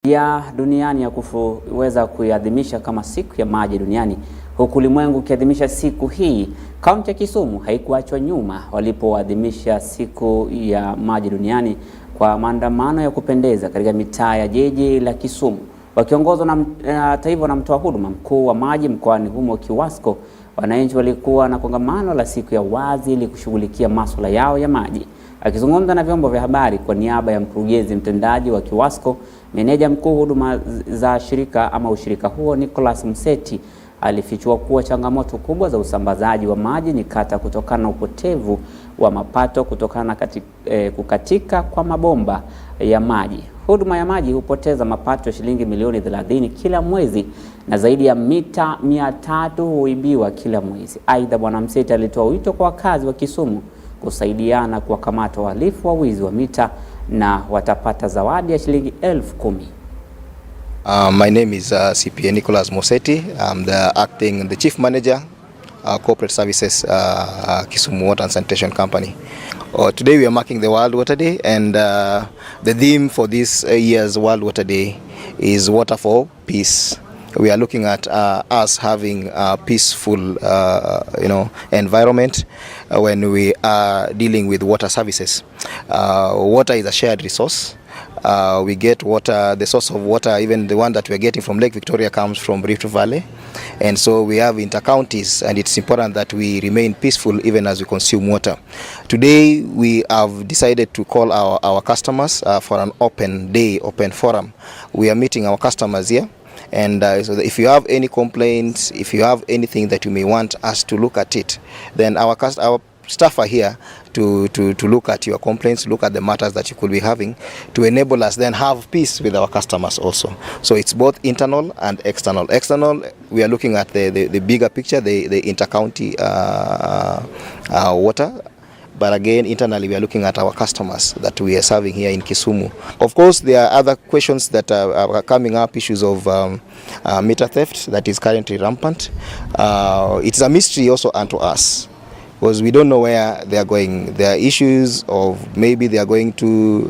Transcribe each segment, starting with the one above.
ya duniani ya kuweza kuiadhimisha kama siku ya maji duniani, huku ulimwengu ukiadhimisha siku hii. Kaunti ya Kisumu haikuachwa nyuma walipoadhimisha siku ya maji duniani kwa maandamano ya kupendeza katika mitaa ya jiji la Kisumu, wakiongozwa na taifa na mtoa huduma mkuu wa maji mkoani humo Kiwasco. Wananchi walikuwa na kongamano la siku ya wazi ili kushughulikia masuala yao ya maji. Akizungumza na vyombo vya habari kwa niaba ya mkurugenzi mtendaji wa Kiwasco, meneja mkuu huduma za shirika ama ushirika huo Nicholas Mseti alifichua kuwa changamoto kubwa za usambazaji wa maji ni kata kutokana na upotevu wa mapato kutokana na kukatika kwa mabomba ya maji. Huduma ya maji hupoteza mapato ya shilingi milioni 30 kila mwezi na zaidi ya mita 300 huibiwa kila mwezi. Aidha, Bwana Mseti alitoa wito kwa wakazi wa Kisumu kusaidiana kuwakamata wahalifu wa wizi wa mita na watapata zawadi ya shilingi 10,000. My name is CPA Nicholas Moseti. I'm the Chief Manager, Corporate Services, Kisumu Water and Sanitation Company. Today we are marking the World Water Day, and the theme for this year's World Water Day is Water for Peace. We are looking at us having a peaceful, environment when we are dealing with water services. Water is a shared resource. We get water, the source of water, even the one that we are getting from Lake Victoria comes from Rift Valley. And so we have inter-counties, and it's important that we remain peaceful even as we consume water. Today we have decided to call our customers for an open day, open forum. We are meeting our customers here. And so if you have any complaints, if you have anything that you may want us to look at it, then our staff are here to look at your complaints, look at the matters that you could be having, to enable us then have peace with our customers also. So it's both internal and external. External, we are looking at the bigger picture, the inter-county water. But again, internally, we are looking at our customers that we are serving here in Kisumu. Of course, there are other questions that are coming up, issues of meter theft that is currently rampant. It's a mystery also unto us, because we don't know where they are going. There are issues of maybe they are going to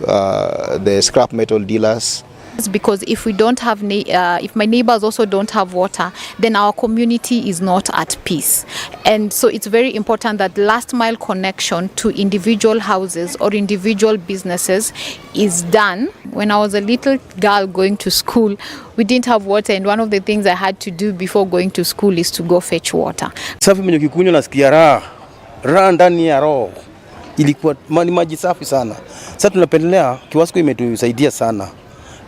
the scrap metal dealers. Because if we don't have, if my neighbors also don't have water, then our community is not at peace. And so it's very important that last mile connection to individual houses or individual businesses is done. When I was a little girl going to school, we didn't have water, and one of the things I had to do before going to school is to go fetch water. Safi mwenye kikunywa nasikia raha ndani ya roho. Ilikuwa maji safi sana. Sasa tunapendelea Kiwasco imetusaidia sana.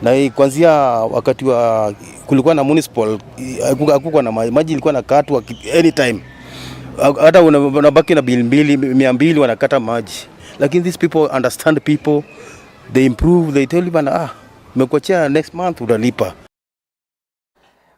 Na kuanzia wakati wa kulikuwa na municipal, hakukuwa na maji, ilikuwa na katwa anytime. Hata unabaki na bill 200 wanakata maji. Lakini these people understand people, they improve, they tell you mmekuachia next month utalipa.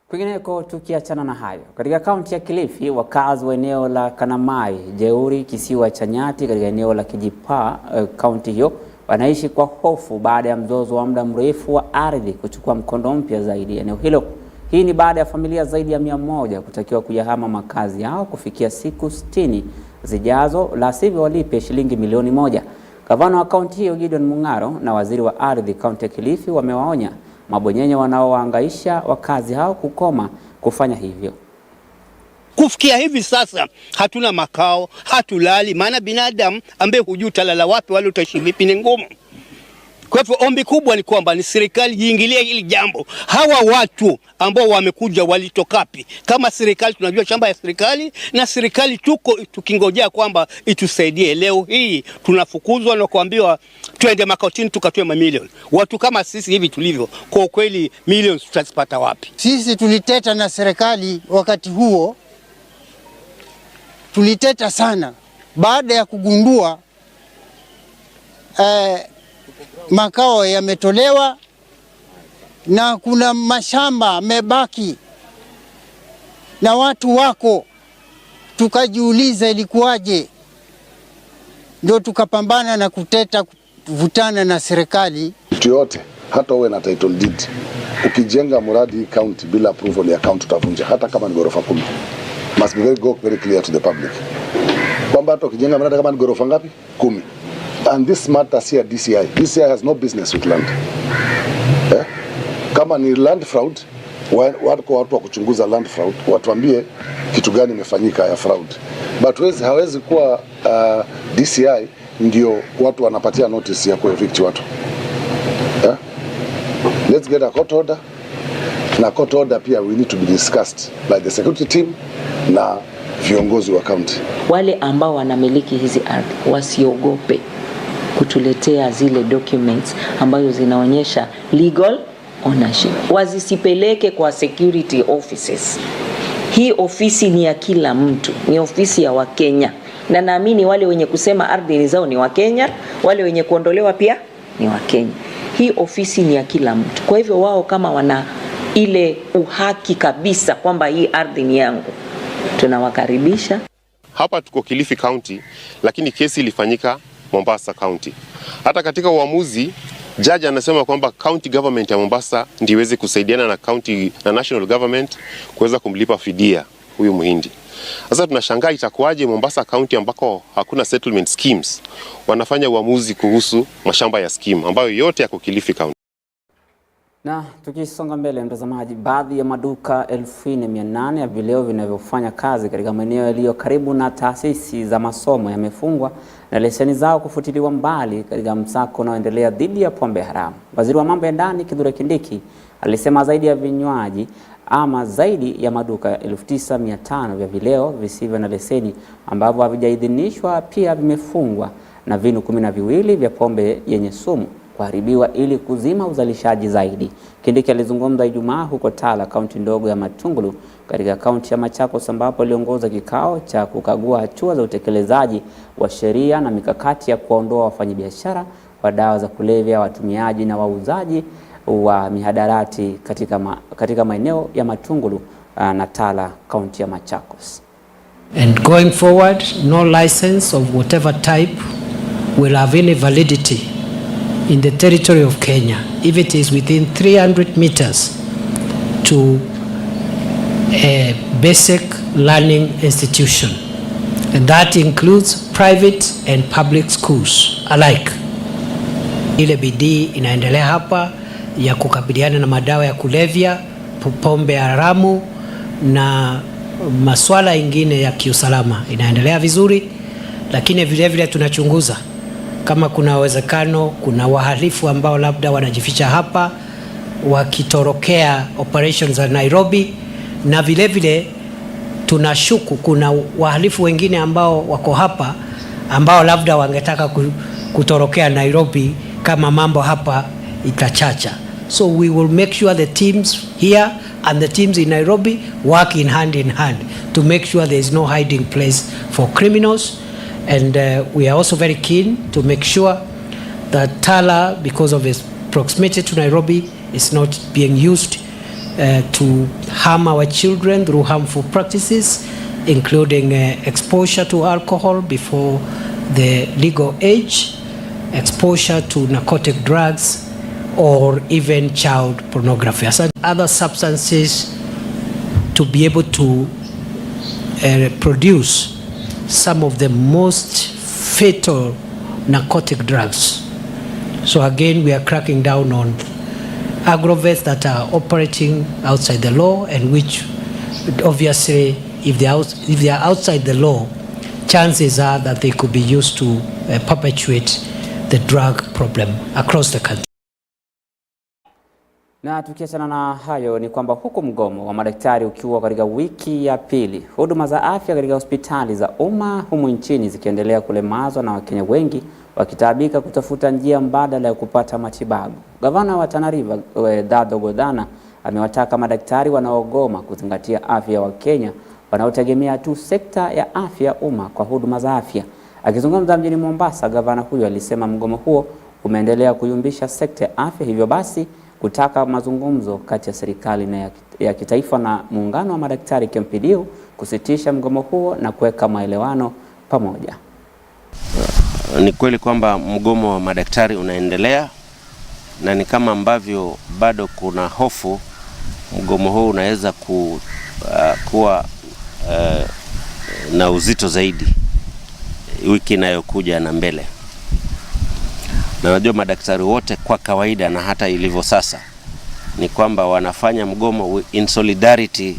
Kwingineko, tukiachana na hayo, katika kaunti ya Kilifi, wakazi wa eneo la Kanamai, Jeuri, kisiwa cha Nyati katika eneo la Kijipa, kaunti hiyo, wanaishi kwa hofu baada ya mzozo wa muda mrefu wa ardhi kuchukua mkondo mpya zaidi eneo hilo. Hii ni baada ya familia zaidi ya 100 kutakiwa kuyahama makazi yao kufikia siku 60 zijazo, la sivyo walipe shilingi milioni 1. Gavana wa kaunti hiyo Gideon Mung'aro na waziri wa ardhi kaunti ya Kilifi wamewaonya mabwenyenye wanaowahangaisha wakazi hao kukoma kufanya hivyo. Kufikia hivi sasa hatuna makao, hatulali, maana binadamu ambaye hujui utalala wapi wala utaishi vipi ni ngumu. Kwa hivyo ombi kubwa ni kwamba ni serikali iingilie hili jambo. Hawa watu ambao wamekuja walitokapi? Kama serikali tunajua shamba ya serikali, na serikali tukingojea kwamba itusaidie. Leo hii tunafukuzwa na kuambiwa twende makautini tukatoe mamilioni. Watu kama sisi hivi tulivyo, kwa kweli milioni tutazipata wapi? Sisi tuliteta na serikali wakati huo. Tuliteta sana baada ya kugundua makao yametolewa na kuna mashamba mebaki na watu wako. Tukajiuliza ilikuwaje, ndio tukapambana na kuteta, kuvutana na serikali. Mtu yote, hata uwe na title deed, ukijenga mradi hii county bila approval ya county utavunja, hata kama ni ghorofa 10. Must be very clear to the public. Kwamba hata ukijenga mradi kama ni ghorofa ngapi? 10. And this matters here DCI. DCI has no business with land. Kama ni land fraud, watu wa kuchunguza land fraud watuambie kitu gani imefanyika ya fraud. But hawezi kuwa DCI ndio watu wanapatia notice ya kuevict watu. Let's get a court order. Na court order pia we need to be discussed by the security team na viongozi wa county. Wale ambao wanamiliki hizi ardhi wasiogope kutuletea zile documents ambazo zinaonyesha legal ownership. Wazisipeleke kwa security offices. Hii ofisi ni ya kila mtu, ni ofisi ya Wakenya. Na naamini wale wenye kusema ardhi ni zao ni Wakenya, wale wenye kuondolewa pia ni Wakenya. Hii ofisi ni ya kila mtu. Kwa hivyo wao kama wana ile uhaki kabisa kwamba hii ardhi ni yangu, tunawakaribisha. Hapa tuko Kilifi County, lakini kesi ilifanyika Mombasa County. Hata katika uamuzi, judge anasema kwamba county government ya Mombasa ndiyo iweze kusaidiana na county na national government kuweza kumlipa fidia huyu Muhindi. Sasa tunashangaa itakuwaje Mombasa County ambako hakuna settlement schemes wanafanya uamuzi kuhusu mashamba ya scheme ambayo yote yako Kilifi County. Na tukisonga mbele mtazamaji, baadhi ya maduka 1800 ya vileo vinavyofanya kazi katika maeneo yaliyo karibu na taasisi za masomo yamefungwa na leseni zao kufutiliwa mbali katika msako unaoendelea dhidi ya pombe haramu. Waziri wa mambo ya ndani Kithure Kindiki alisema zaidi ya vinywaji ama zaidi ya maduka 9500 vya vileo visivyo na leseni ambavyo havijaidhinishwa pia vimefungwa na vinu 12 vya pombe yenye sumu kuharibiwa ili kuzima uzalishaji zaidi. Kindiki alizungumza Ijumaa huko Tala, kaunti ndogo ya Matungulu katika kaunti ya Machakos, ambapo aliongoza kikao cha kukagua hatua za utekelezaji wa sheria na mikakati ya kuondoa wafanyabiashara wa dawa za kulevya, watumiaji na wauzaji wa mihadarati katika maeneo ya Matungulu na Tala, kaunti ya Machakos. And going forward, no license of whatever type will have any validity in the territory of Kenya if it is within 300 meters to a basic learning institution, and that includes private and public schools alike. Ile bidii inaendelea hapa ya kukabiliana na madawa ya kulevya, pombe haramu na masuala ingine ya kiusalama inaendelea vizuri, lakini vile vile tunachunguza kama kuna uwezekano kuna wahalifu ambao labda wanajificha hapa wakitorokea operations za Nairobi, na vile vile tunashuku kuna wahalifu wengine ambao wako hapa ambao labda wangetaka kutorokea Nairobi kama mambo hapa itachacha. So we will make sure the teams here and the teams in Nairobi work in hand to make sure there is no hiding place for criminals. And we are also very keen to make sure that Tala, because of its proximity to Nairobi, is not being used to harm our children through harmful practices, including exposure to alcohol before the legal age, exposure to narcotic drugs, or even child pornography. As other substances to be able to produce some of the most fatal narcotic drugs. So again, we are cracking down on aggrovests that are operating outside the law, and which obviously, if they are outside the law, chances are that they could be used to perpetuate the drug problem across the country. Na tukiachana na hayo ni kwamba huku mgomo wa madaktari ukiwa katika wiki ya pili, huduma za afya katika hospitali za umma humu nchini zikiendelea kulemazwa na Wakenya wengi wakitaabika kutafuta njia mbadala ya kupata matibabu. Gavana wa Tana River Dadho Godana amewataka madaktari wanaogoma kuzingatia afya ya Wakenya wanaotegemea tu sekta ya afya umma kwa huduma za afya. Akizungumza mjini Mombasa, gavana huyo alisema mgomo huo umeendelea kuyumbisha sekta ya afya, hivyo basi kutaka mazungumzo kati ya serikali na ya kitaifa na muungano wa madaktari KMPDU kusitisha mgomo huo na kuweka maelewano pamoja. Ni kweli kwamba mgomo wa madaktari unaendelea, na ni kama ambavyo bado kuna hofu mgomo huu unaweza kuwa na uzito zaidi wiki inayokuja na mbele. Na najua madaktari wote kwa kawaida na hata ilivyo sasa ni kwamba wanafanya mgomo in solidarity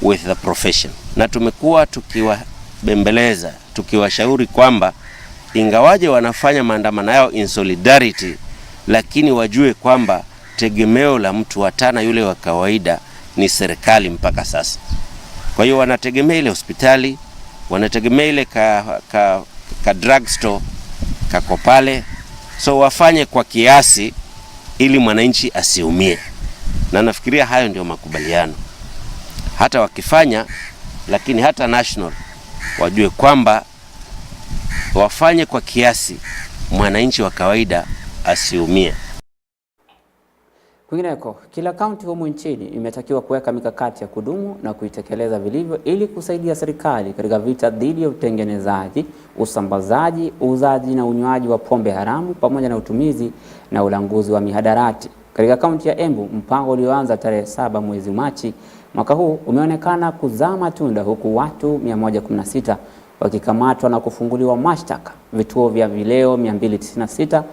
with the profession, na tumekuwa tukiwabembeleza, tukiwashauri kwamba ingawaje wanafanya maandamano yao in solidarity, lakini wajue kwamba tegemeo la mtu wa tana yule wa kawaida ni serikali mpaka sasa. Kwa hiyo wanategemea ile hospitali, wanategemea ile ka drugstore kako pale, so wafanye kwa kiasi ili mwananchi asiumie, na nafikiria hayo ndio makubaliano. Hata wakifanya, lakini hata national wajue kwamba wafanye kwa kiasi, mwananchi wa kawaida asiumie. Kwingineko, kila kaunti humu nchini imetakiwa kuweka mikakati ya kudumu na kuitekeleza vilivyo ili kusaidia serikali katika vita dhidi ya utengenezaji, usambazaji, uuzaji na unywaji wa pombe haramu pamoja na utumizi na ulanguzi wa mihadarati. Katika kaunti ya Embu, mpango ulioanza tarehe 7 mwezi Machi mwaka huu umeonekana kuzaa matunda, huku watu 116 wakikamatwa na kufunguliwa mashtaka. Vituo vya vileo 296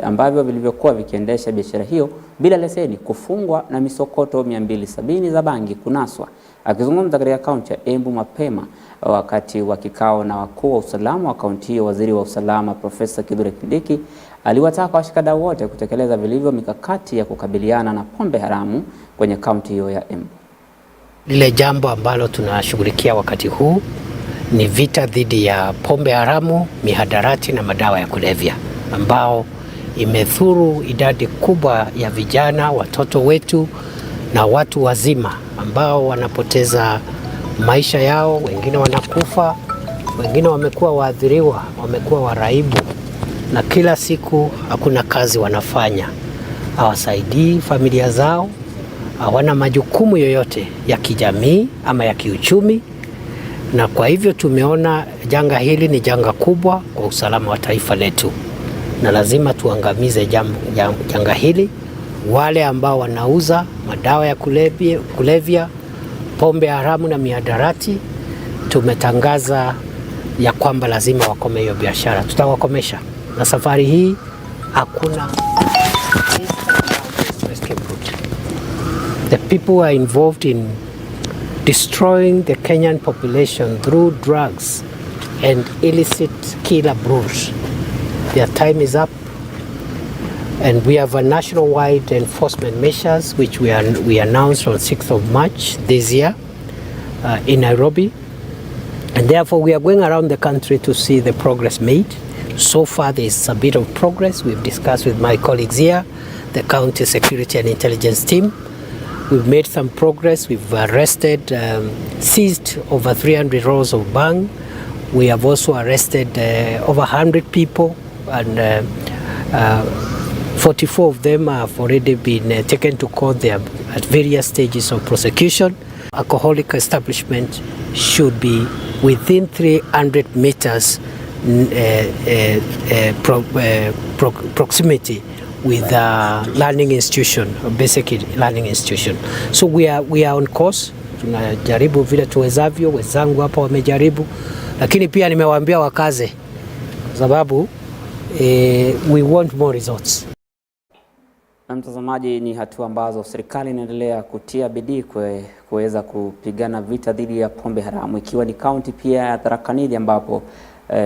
ambavyo vilivyokuwa vikiendesha biashara hiyo bila leseni kufungwa na misokoto 270 za bangi kunaswa. Akizungumza katika kaunti ya Embu mapema wakati wa kikao na wakuu wa usalama wa kaunti hiyo, waziri wa usalama Profesa Kithure Kindiki aliwataka washikadau wote kutekeleza vilivyo mikakati ya kukabiliana na pombe haramu kwenye kaunti hiyo ya Embu. Lile jambo ambalo tunashughulikia wakati huu ni vita dhidi ya pombe haramu, mihadarati na madawa ya kulevya, ambao imethuru idadi kubwa ya vijana, watoto wetu na watu wazima ambao wanapoteza maisha yao, wengine wanakufa, wengine wamekuwa waathiriwa, wamekuwa waraibu, na kila siku hakuna kazi wanafanya, hawasaidii familia zao, hawana majukumu yoyote ya kijamii ama ya kiuchumi. Na kwa hivyo tumeona janga hili ni janga kubwa kwa usalama wa taifa letu, na lazima tuangamize janga hili. Wale ambao wanauza madawa ya kulevya, pombe haramu na mihadarati, tumetangaza ya kwamba lazima wakome hiyo biashara. Tutawakomesha, na safari hii hakuna escape route. The people who are involved in destroying the Kenyan population through drugs and illicit killer brews, their time is up, and we have a nationwide enforcement measures which we announced on 6th of March this year in Nairobi, and therefore we are going around the country to see the progress made. So far there is a bit of progress. We've discussed with my colleagues here, the county security and intelligence team. We've made some progress. We've arrested, seized over 300 rolls of bang. We have also arrested over 100 people, and 44 of them have already been taken to court. They are at various stages of prosecution. Alcoholic establishment should be within 300 meters proximity with a learning institution, a basic learning institution. So we are on course. Tunajaribu vile tuwezavyo, wenzangu hapa wamejaribu, lakini pia nimewaambia wakaze, sababu we want more results. Na mtazamaji, ni hatua ambazo serikali inaendelea kutia bidii kuweza kupigana vita dhidi ya pombe haramu, ikiwa ni kaunti pia ya Tharaka Nithi ambapo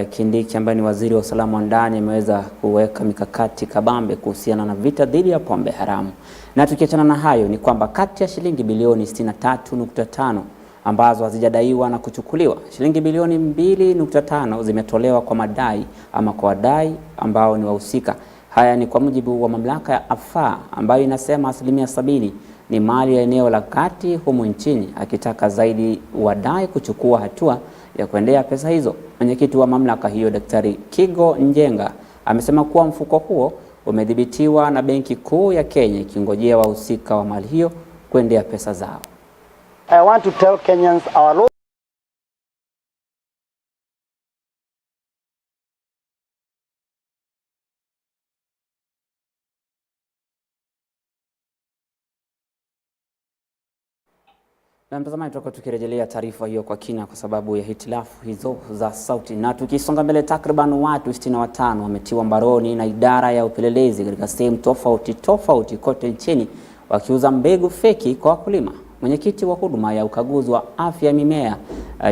Kindiki ambaye ni waziri wa usalama wa ndani ameweza kuweka mikakati kabambe kuhusiana na vita dhidi ya pombe haramu. Na tukiachana na hayo ni kwamba kati ya shilingi bilioni 63.5 ambazo hazijadaiwa na kuchukuliwa, shilingi bilioni 2.5 zimetolewa kwa madai ama kwa wadai ambao ni wahusika. Haya ni kwa mujibu wa mamlaka ya AFA ambayo inasema 70% ni mali ya eneo la kati humu nchini, akitaka zaidi wadai kuchukua hatua ya kuendea pesa hizo. Mwenyekiti wa mamlaka hiyo Daktari Kigo Njenga amesema kuwa mfuko huo umedhibitiwa na Benki Kuu ya Kenya, ikingojea wahusika wa mali hiyo kuendea pesa zao. I want to tell Kenyans our law Na mtazamaji, tutakuwa tukirejelea taarifa hiyo kwa kina kwa sababu ya hitilafu hizo za sauti. Na tukisonga mbele, takriban watu 65 wametiwa mbaroni na idara ya upelelezi katika sehemu tofauti kote nchini wakiuza mbegu feki kwa wakulima. Mwenyekiti wa huduma ya ukaguzi wa afya ya mimea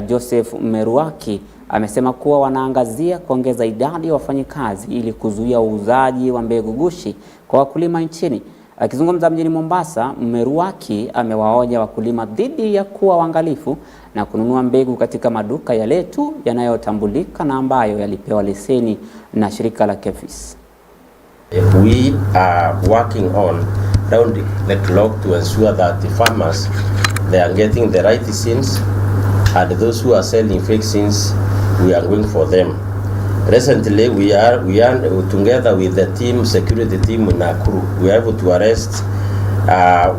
Joseph Meruaki amesema kuwa wanaangazia kuongeza idadi ya wafanyikazi ili kuzuia uuzaji wa mbegu gushi kwa wakulima nchini. Akizungumza mjini Mombasa, Meruaki amewaonya wakulima dhidi ya kuwa waangalifu na kununua mbegu katika maduka yale tu yanayotambulika na ambayo yalipewa leseni na shirika la KEPHIS. We are working on round the clock to ensure that the farmers they are getting the right seeds, and those who are selling fake seeds, we are going for them. Recently, we are together with the team, security team in Nakuru, we are able to arrest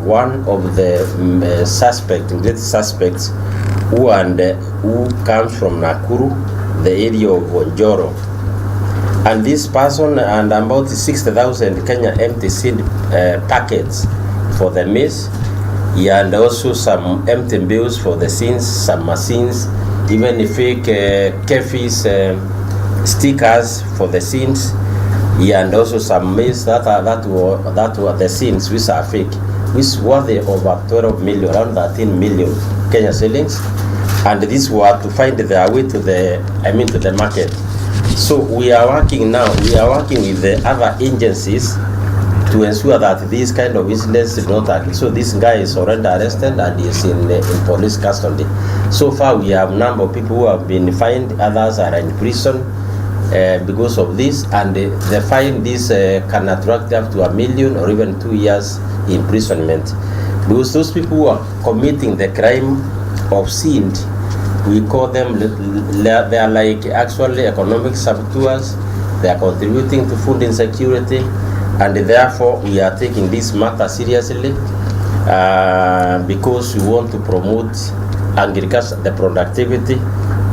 one of the great suspects who comes from Nakuru, the area of Njoro. And this person and about 60,000 Kenya empty seed packets for the maize, and also some empty bills for the seeds, some machines, even the fake KEPHIS stickers for the seeds, and also some maize that were the seeds which are fake, which worth over 12 million, around 13 million Kenya shillings, and these were to find their way to the market. So we are working with the other agencies to ensure that this kind of incidents is not happening. So this guy is already arrested and is in police custody. So far we have a number of people who have been fined, others are in prison because of this, and the fine this can attract up to 1 million or even 2 years imprisonment. Because those people who are committing the crime of sin, we call them, they are like actually economic saboteurs. They are contributing to food insecurity, and therefore we are taking this matter seriously because we want to promote agriculture, the productivity,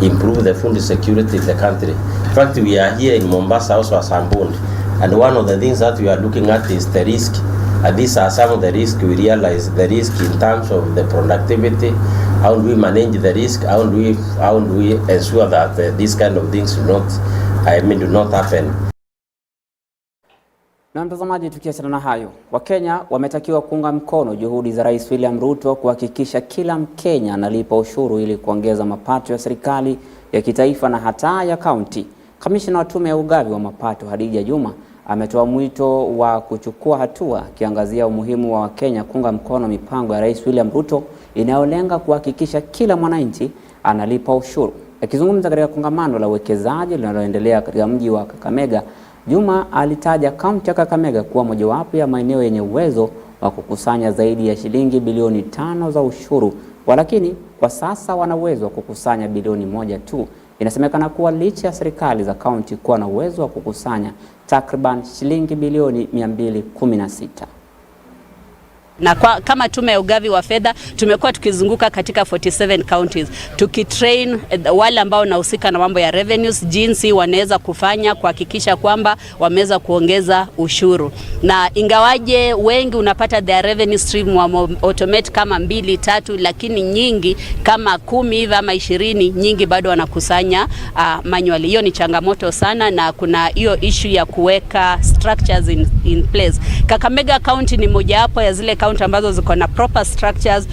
improve the food security in the country. In fact, we are here in Mombasa also as Ambund, and one of the things that we are looking at is the risk. And these are some of the risks we realize, the risk in terms of the productivity, how do we manage the risk, how do we ensure that these kind of things do not happen. Na mtazamaji, tukiachana na hayo, Wakenya wametakiwa kuunga mkono juhudi za Rais William Ruto kuhakikisha kila Mkenya analipa ushuru ili kuongeza mapato ya serikali ya kitaifa na hata ya kaunti. Kamishna wa Tume ya Ugavi wa Mapato Hadija Juma ametoa mwito wa kuchukua hatua akiangazia umuhimu wa Wakenya kuunga mkono mipango ya Rais William Ruto inayolenga kuhakikisha kila mwananchi analipa ushuru. Akizungumza katika kongamano la uwekezaji linaloendelea katika mji wa Kakamega, Juma alitaja kaunti ya Kakamega kuwa mojawapo ya maeneo yenye uwezo wa kukusanya zaidi ya shilingi bilioni 5 za ushuru, lakini kwa sasa wana uwezo wa kukusanya bilioni 1 tu. Inasemekana kuwa licha ya serikali za kaunti kuwa na uwezo wa kukusanya takriban shilingi bilioni 216. Na kama tume ya ugavi wa fedha tumekuwa tukizunguka katika 47 counties tukitrain wale ambao wanahusika na mambo ya revenues jinsi wanaweza kufanya kuhakikisha kwamba wameweza kuongeza ushuru. Na ingawaje wengi unapata their revenue stream wa automate kama 2-3, lakini nyingi kama 10 hivi ama 20 nyingi bado wanakusanya manually. Hiyo ni changamoto sana, na kuna hiyo issue ya kuweka structures in place. Kakamega County ni mojawapo ya zile county ambazo ziko na proper structures.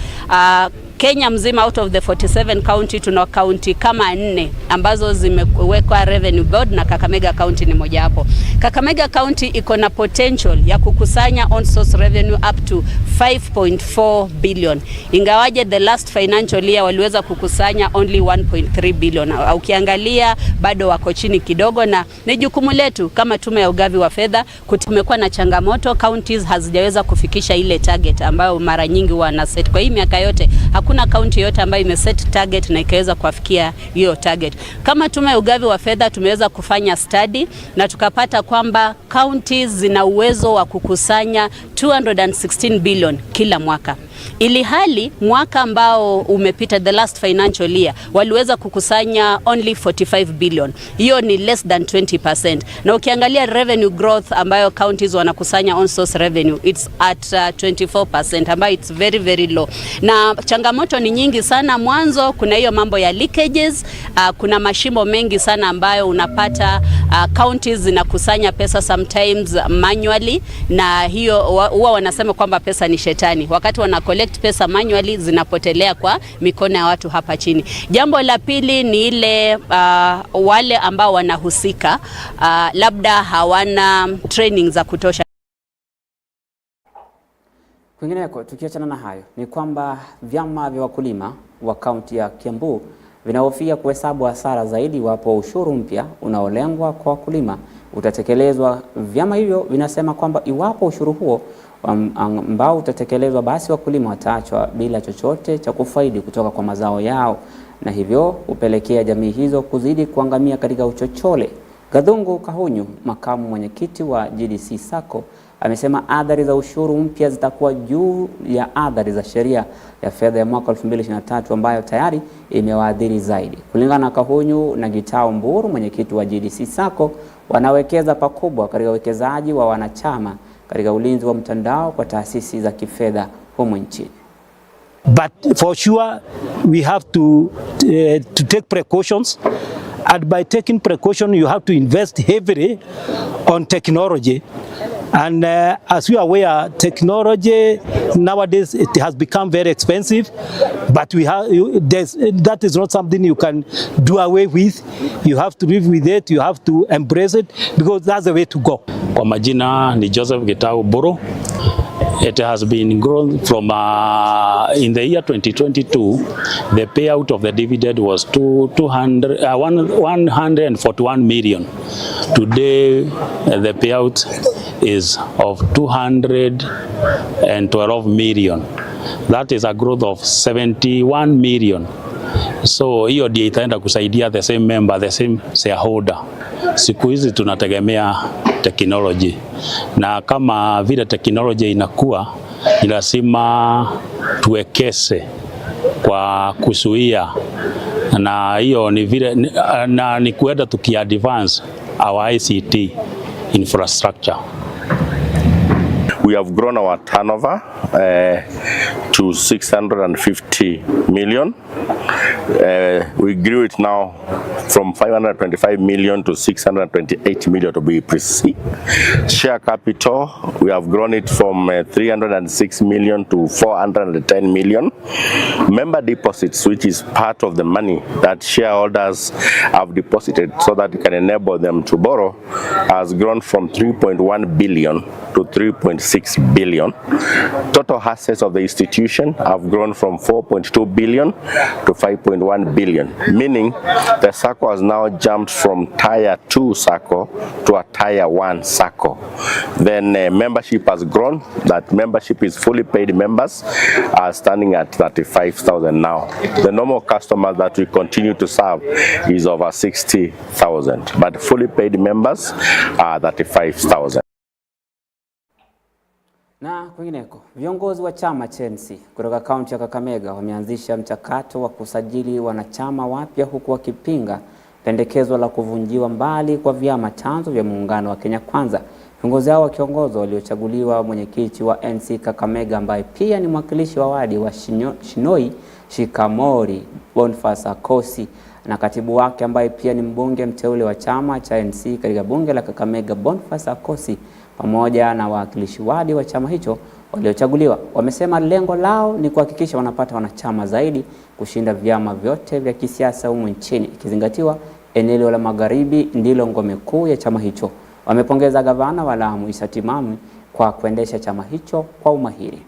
Kenya mzima out of the 47 county tuna county kama 4 ambazo zimewekwa revenue board, na Kakamega County ni moja hapo. Kakamega County iko na potential ya kukusanya on source revenue up to 5.4 billion. Ingawaje the last financial year waliweza kukusanya only 1.3 billion. Ukiangalia bado wako chini kidogo, na ni jukumu letu kama tume ya ugavi wa fedha. Kumekuwa na changamoto, counties hazijaweza kufikisha ile target ambayo mara nyingi wana set. Kwa hii miaka yote hakuna county yote ambayo imeset target na ikaweza kufikia hiyo target. Kama tume ya ugavi wa fedha tumeweza kufanya study na tukapata kwamba counties zina uwezo wa kukusanya 216 billion kila mwaka. ili hali mwaka ambao umepita, the last financial year, waliweza kukusanya only 45 billion. Hiyo ni less than 20%. Na ukiangalia revenue growth ambayo counties wanakusanya on source revenue, it's at 24%, ambayo it's very very low. Na changamoto ni nyingi sana. Mwanzo kuna hiyo mambo ya leakages, kuna mashimo mengi sana ambayo unapata counties zinakusanya pesa sometimes manually, na hiyo huwa wanasema kwamba pesa ni shetani. Wakati wana collect pesa manually, zinapotelea kwa mikono ya watu hapa chini. Jambo la pili ni ile wale ambao wanahusika labda hawana training za kutosha. Kwingineko, tukiachana na hayo, ni kwamba vyama vya wakulima wa kaunti ya Kiambu vinahofia kuhesabu hasara zaidi iwapo ushuru mpya unaolengwa kwa wakulima utatekelezwa. Vyama hivyo vinasema kwamba iwapo ushuru huo ambao utatekelezwa, basi wakulima wataachwa bila chochote cha kufaidi kutoka kwa mazao yao, na hivyo upelekea jamii hizo kuzidi kuangamia katika uchochole. Gadhungu Kahunyu, makamu mwenyekiti wa GDC Sacco, amesema athari za ushuru mpya zitakuwa juu ya athari za sheria ya fedha ya mwaka 2023 ambayo tayari imewaadhiri zaidi. Kulingana na Kahunyu na Gitao Mburu, mwenyekiti wa GDC Sacco, wanawekeza pakubwa katika uwekezaji wa wanachama katika ulinzi wa mtandao kwa taasisi za kifedha humu nchini. But for sure we have to take precautions, and by taking precaution you have to invest heavily on technology. And as we are aware, technology nowadays it has become very expensive, but that is not something you can do away with. You have to live with it, you have to embrace it, because that's the way to go. Kwa majina ni Joseph Gitau Mburu. It has been grown from in the year 2022, the payout of the dividend was 141 million. Today the payout is of 212 million. That is a growth of 71 million. So hiyo ndio itaenda kusaidia the same member, the same shareholder. Siku hizi tunategemea technology, na kama vile technology inakuwa, ni lazima tuwekeze kwa kuzuia, na hiyo ni vile na ni kuenda tukiadvance our ICT infrastructure. We have grown our turnover to 650 million. We grew it now from 525 million to 628 million to be precise. Share capital, we have grown it from 306 million to 410 million. Member deposits, which is part of the money that shareholders have deposited so that it can enable them to borrow, has grown from 3.1 billion to 3.6 billion. Total assets of the institution have grown from 4.2 billion to 5.1 billion, meaning the Sacco has now jumped from Tier 2 Sacco to a Tier 1 Sacco. Then membership has grown. That membership is fully paid members are standing at 35,000 now. The normal customers that we continue to serve is over 60,000, but fully paid members are 35,000. Na kwingineko, viongozi wa chama CHNC kutoka kaunti ya Kakamega wameanzisha mchakato wa kusajili wanachama wapya, huku wakipinga pendekezo la kuvunjiwa mbali kwa vyama chanzo vya muungano wa Kenya Kwanza. Viongozi hao wakiongozwa waliochaguliwa mwenyekiti wa NC Kakamega ambaye pia ni mwakilishi wa wadi wa Shinoi Shikamori Boniface Akosi, na katibu wake ambaye pia ni mbunge mteule wa chama cha NC katika bunge la Kakamega Boniface Akosi, pamoja na wawakilishi wadi wa chama hicho waliochaguliwa. Wamesema lengo lao ni kuhakikisha wanapata wanachama zaidi kushinda vyama vyote vya kisiasa humu nchini, ikizingatiwa eneo la Magharibi ndilo ngome kuu ya chama hicho. Wamepongeza gavana wa Lamu Issa Timami kwa kuendesha chama hicho kwa umahiri.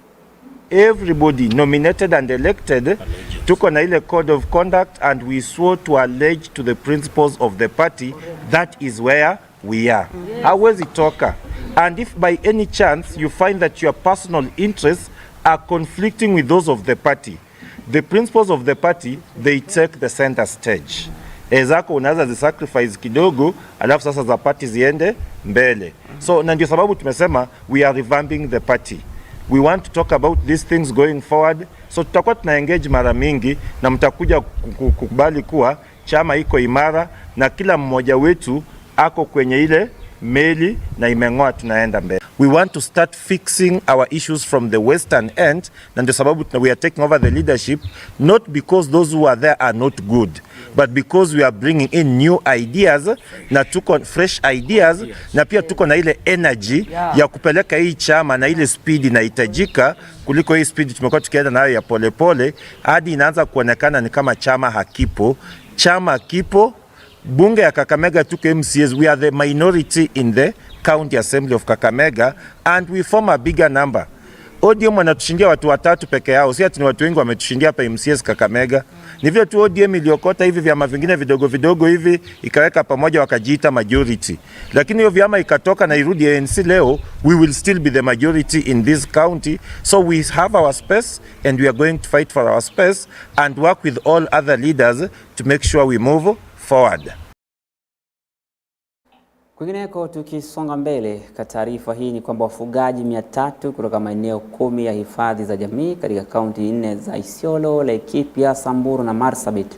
Everybody nominated and elected took on a code of conduct, and we swore to allege to the principles of the party. That is where we are. Hawezi toka. And if by any chance you find that your personal interests are conflicting with those of the party, the principles of the party, they take the center stage. Ezako unaweza zisacrifice kidogo, alafu sasa za party ziende mbele. So na ndio sababu tumesema we are revamping the party. We want to talk about these things going forward. So tutakuwa tuna engage mara mingi na mtakuja kukubali kuwa chama iko imara na kila mmoja wetu ako kwenye ile meli na imeng'oa, tunaenda mbele. We want to start fixing our issues from the western end, na ndio sababu we are taking over the leadership, not because those who are there are not good, but because we are bringing in new ideas, na tuko fresh ideas, na pia tuko na ile energy ya kupeleka hii chama na ile speed inahitajika kuliko hii speed tumekuwa tukienda nayo ya polepole, hadi inaanza kuonekana ni kama chama hakipo. Chama kipo. Bunge ya Kakamega tuko MCAs, we are the minority in the County Assembly of Kakamega and we form a bigger number. ODM wanatushindia watu watatu peke yao, si ati ni watu wengi wametushindia hapa MCAs Kakamega. Ni vile tu ODM iliokota hivi vyama vingine vidogo vidogo hivi ikaweka pamoja wakajiita majority. Lakini hiyo vyama ikatoka na irudi ANC leo, we will still be the majority in this county. So we have our space and we are going to fight for our space and work with all other leaders to make sure we move forward. Kwingineko tukisonga mbele kwa taarifa hii ni kwamba wafugaji 300 kutoka maeneo 10 ya hifadhi za jamii katika kaunti 4 za Isiolo, Laikipia, Samburu na Marsabit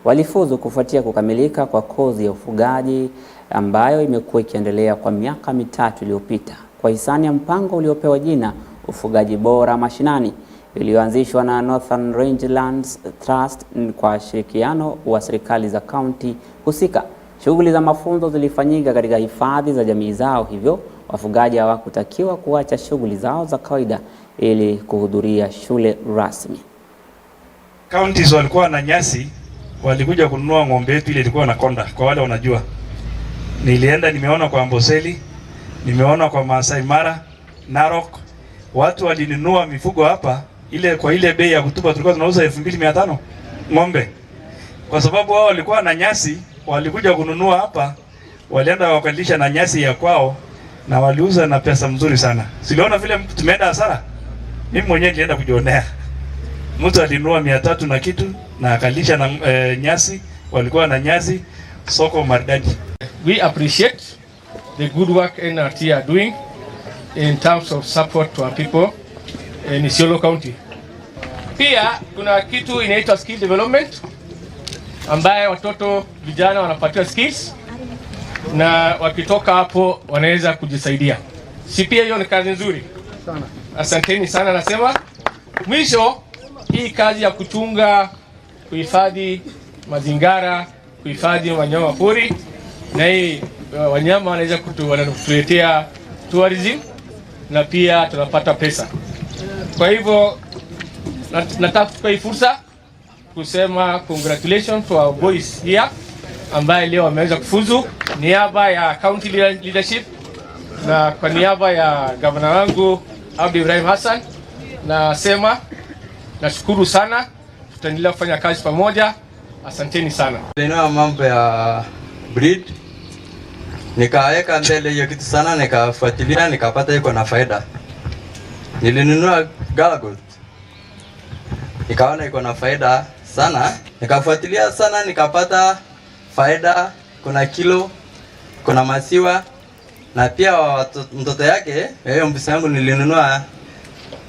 walifuzu kufuatia kukamilika kwa kozi ya ufugaji ambayo imekuwa ikiendelea kwa miaka 3 iliyopita kwa hisani ya mpango uliopewa jina ufugaji bora mashinani iliyoanzishwa na Northern Rangelands Trust kwa shirikiano wa serikali za kaunti husika. Shughuli za mafunzo zilifanyika katika hifadhi za jamii zao, hivyo wafugaji hawakutakiwa kuacha shughuli zao za kawaida ili kuhudhuria shule rasmi. Counties walikuwa na nyasi, walikuja kununua ng'ombe yetu ile ilikuwa na konda. Kwa wale wanajua, nilienda nimeona kwa Amboseli, nimeona kwa Masai Mara, Narok, watu walinunua mifugo hapa ile kwa ile bei ya kutupa tulikuwa tunauza 2500 ng'ombe. Kwa sababu wao walikuwa na nyasi, walikuja kununua hapa, walienda wakalisha na nyasi ya kwao na waliuza na pesa mzuri sana. Siliona vile tumeenda hasara. Mimi mwenyewe nilienda kujionea. Mtu alinunua 300 na kitu na akalisha na nyasi, walikuwa na nyasi, soko maridadi. We appreciate the good work NRT are doing in terms of support to our people in Isiolo County. Pia kuna kitu inaitwa skill development ambaye watoto vijana wanapatiwa skills na wakitoka hapo wanaweza kujisaidia. Si pia hiyo ni kazi nzuri sana. Asanteni sana nasema. Mwisho, hii kazi ya kuchunga, kuhifadhi mazingira, kuhifadhi wanyama pori na hii wanyama wanaweza kutuletea tourism na pia tunapata pesa. Kwa hivyo nataka kuchukua fursa kusema congratulations to our boys here ambaye leo wameweza kufuzu niaba ya county leadership na kwa niaba ya gavana wangu Abdi Ibrahim Hassan. Nasema nashukuru sana, tutaendelea kufanya kazi pamoja. Asanteni sana. Nina mambo ya breed nikaweka mbele hiyo kitu sana, nikafuatilia nikapata iko na faida. Nilinunua Galagold nikaona iko na faida sana, nikafuatilia sana nikapata faida. Kuna kilo, kuna maziwa na pia mtoto yake. Hiyo mbisi yangu nilinunua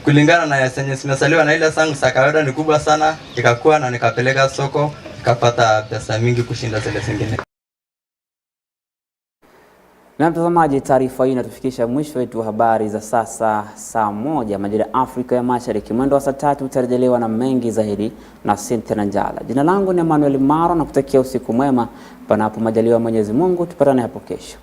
kulingana na yenye zimesaliwa na ile sangu za kawaida ni kubwa sana, ikakuwa na nikapeleka soko nikapata pesa mingi kushinda zile zingine. Na mtazamaji, taarifa hii inatufikisha mwisho wetu wa habari za sasa saa 1 majira Afrika ya Mashariki. Mwendo wa saa 3 utarejelewa na mengi zaidi na Cynthia Njala. Jina langu ni Emmanuel Maro na kutakia usiku mwema panapo majaliwa Mwenyezi Mungu. Tupatane hapo kesho.